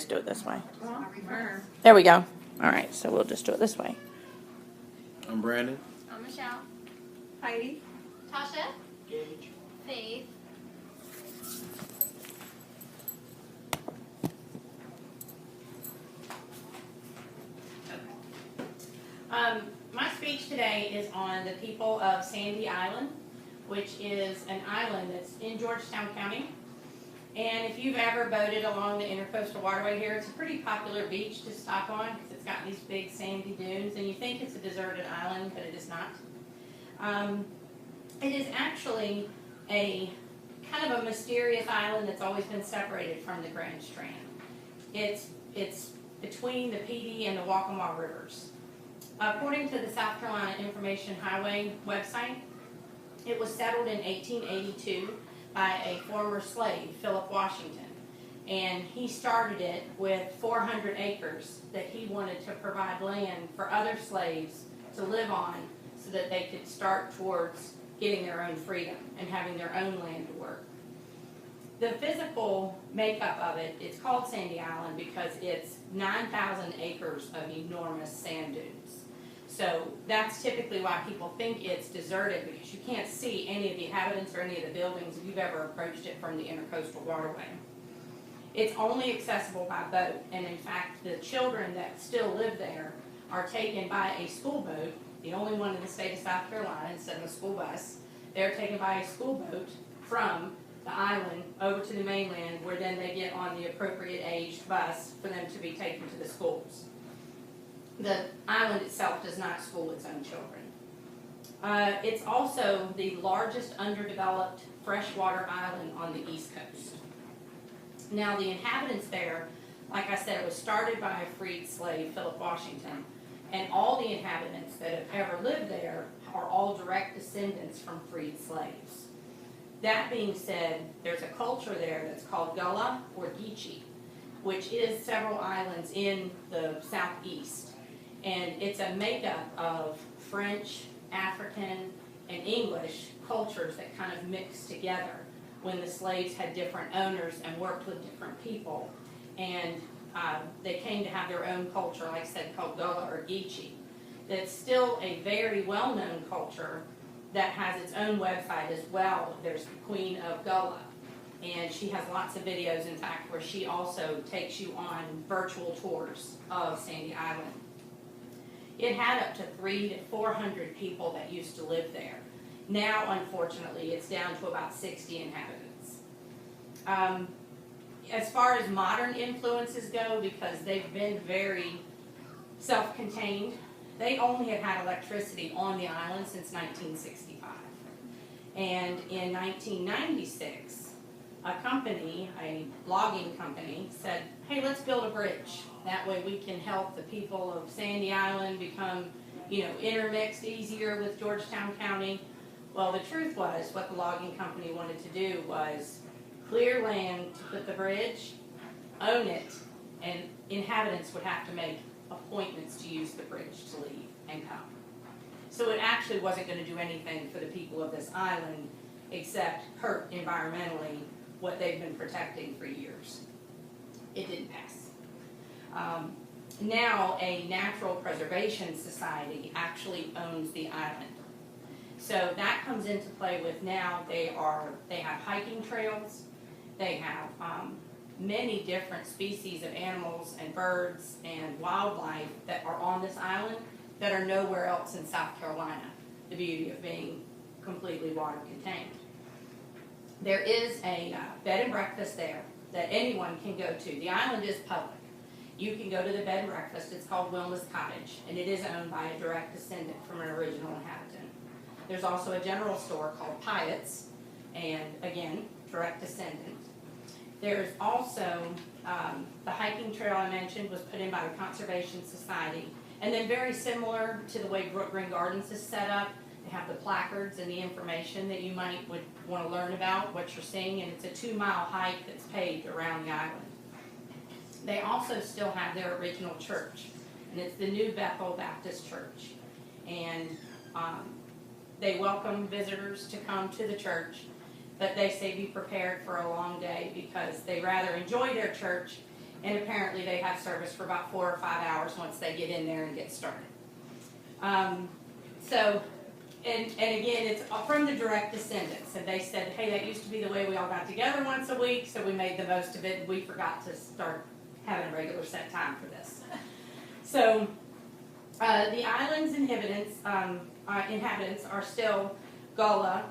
Just do it this way. There we go. All right, so we'll just do it this way. I'm Brandon. I'm Michelle. Heidi. Tasha. Gage. Faith. My speech today is on the people of Sandy Island, which is an island that's in Georgetown County. And if you've ever boated along the Intercoastal Waterway here, it's a pretty popular beach to stop on because it's got these big sandy dunes, and you think it's a deserted island, but it is not. It is actually a kind of a mysterious island that's always been separated from the Grand Strand. It's between the Petey and the Waccamaw rivers. According to the South Carolina Information Highway website, it was settled in 1882 by a former slave, Philip Washington. And he started it with 400 acres that he wanted to provide land for other slaves to live on so that they could start towards getting their own freedom and having their own land to work. The physical makeup of it, it's called Sandy Island because it's 9,000 acres of enormous sand dunes. So that's typically why people think it's deserted, because you can't see any of the inhabitants or any of the buildings if you've ever approached it from the Intercoastal Waterway. It's only accessible by boat, and in fact the children that still live there are taken by a school boat, the only one in the state of South Carolina instead of a school bus. They're taken by a school boat from the island over to the mainland, where then they get on the appropriate aged bus for them to be taken to the schools. The island itself does not school its own children. It's also the largest underdeveloped freshwater island on the East Coast. Now the inhabitants there, like I said, it was started by a freed slave, Philip Washington, and all the inhabitants that have ever lived there are all direct descendants from freed slaves. That being said, there's a culture there that's called Gullah or Geechee, which is several islands in the southeast. And it's a makeup of French, African, and English cultures that kind of mixed together when the slaves had different owners and worked with different people. And they came to have their own culture, like I said, called Gullah or Geechee. That's still a very well-known culture that has its own website as well. There's the Queen of Gullah, and she has lots of videos, in fact, where she also takes you on virtual tours of Sandy Island. It had up to 300 to 400 people that used to live there. Now, unfortunately, it's down to about 60 inhabitants. As far as modern influences go, because they've been very self-contained, they only have had electricity on the island since 1965. And in 1996, a company, a logging company, said, hey, let's build a bridge. That way we can help the people of Sandy Island become, intermixed easier with Georgetown County. Well, the truth was, what the logging company wanted to do was clear land to put the bridge, own it, and inhabitants would have to make appointments to use the bridge to leave and come. So it actually wasn't going to do anything for the people of this island except hurt environmentally what they've been protecting for years. It didn't pass. Now a Natural Preservation Society actually owns the island. So that comes into play with now they have hiking trails, they have many different species of animals and birds and wildlife that are on this island that are nowhere else in South Carolina, the beauty of being completely water contained. There is a bed and breakfast there that anyone can go to. The island is public. You can go to the bed and breakfast. It's called Wilma's Cottage, and it is owned by a direct descendant from an original inhabitant. There's also a general store called Pyatt's, and again, direct descendant. There's also the hiking trail I mentioned was put in by the Conservation Society, and then very similar to the way Brook Green Gardens is set up, they have the placards and the information that you would want to learn about what you're seeing, and it's a 2-mile hike that's paved around the island. They also still have their original church, and it's the New Bethel Baptist Church. And they welcome visitors to come to the church, but they say be prepared for a long day because they rather enjoy their church and apparently they have service for about 4 or 5 hours once they get in there and get started. And again, it's from the direct descendants, and they said, hey, that used to be the way we all got together once a week, so we made the most of it, and we forgot to start having a regular set time for this. So, the island's inhabitants are still Gullah,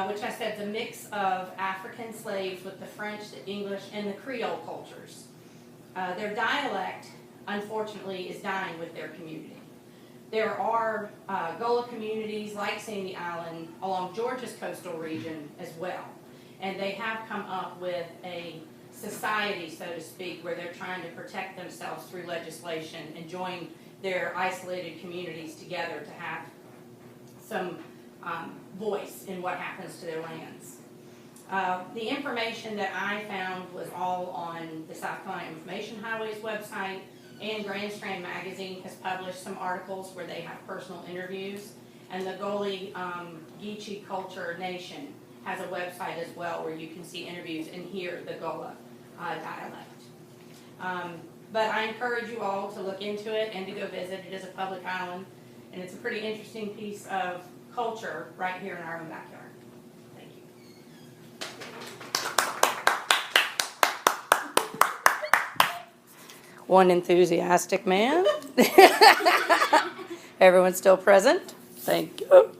which I said is a mix of African slaves with the French, the English, and the Creole cultures. Their dialect, unfortunately, is dying with their community. There are Gullah communities like Sandy Island along Georgia's coastal region as well. And they have come up with a society, so to speak, where they're trying to protect themselves through legislation and join their isolated communities together to have some voice in what happens to their lands. The information that I found was all on the South Carolina Information Highways website, and Grand Strand Magazine has published some articles where they have personal interviews, and the Gullah Geechee Culture Nation has a website as well where you can see interviews and hear the Gullah dialect. But I encourage you all to look into it and to go visit. It is a public island, and it's a pretty interesting piece of culture right here in our own backyard. Thank you. One enthusiastic man. Everyone's still present. Thank you.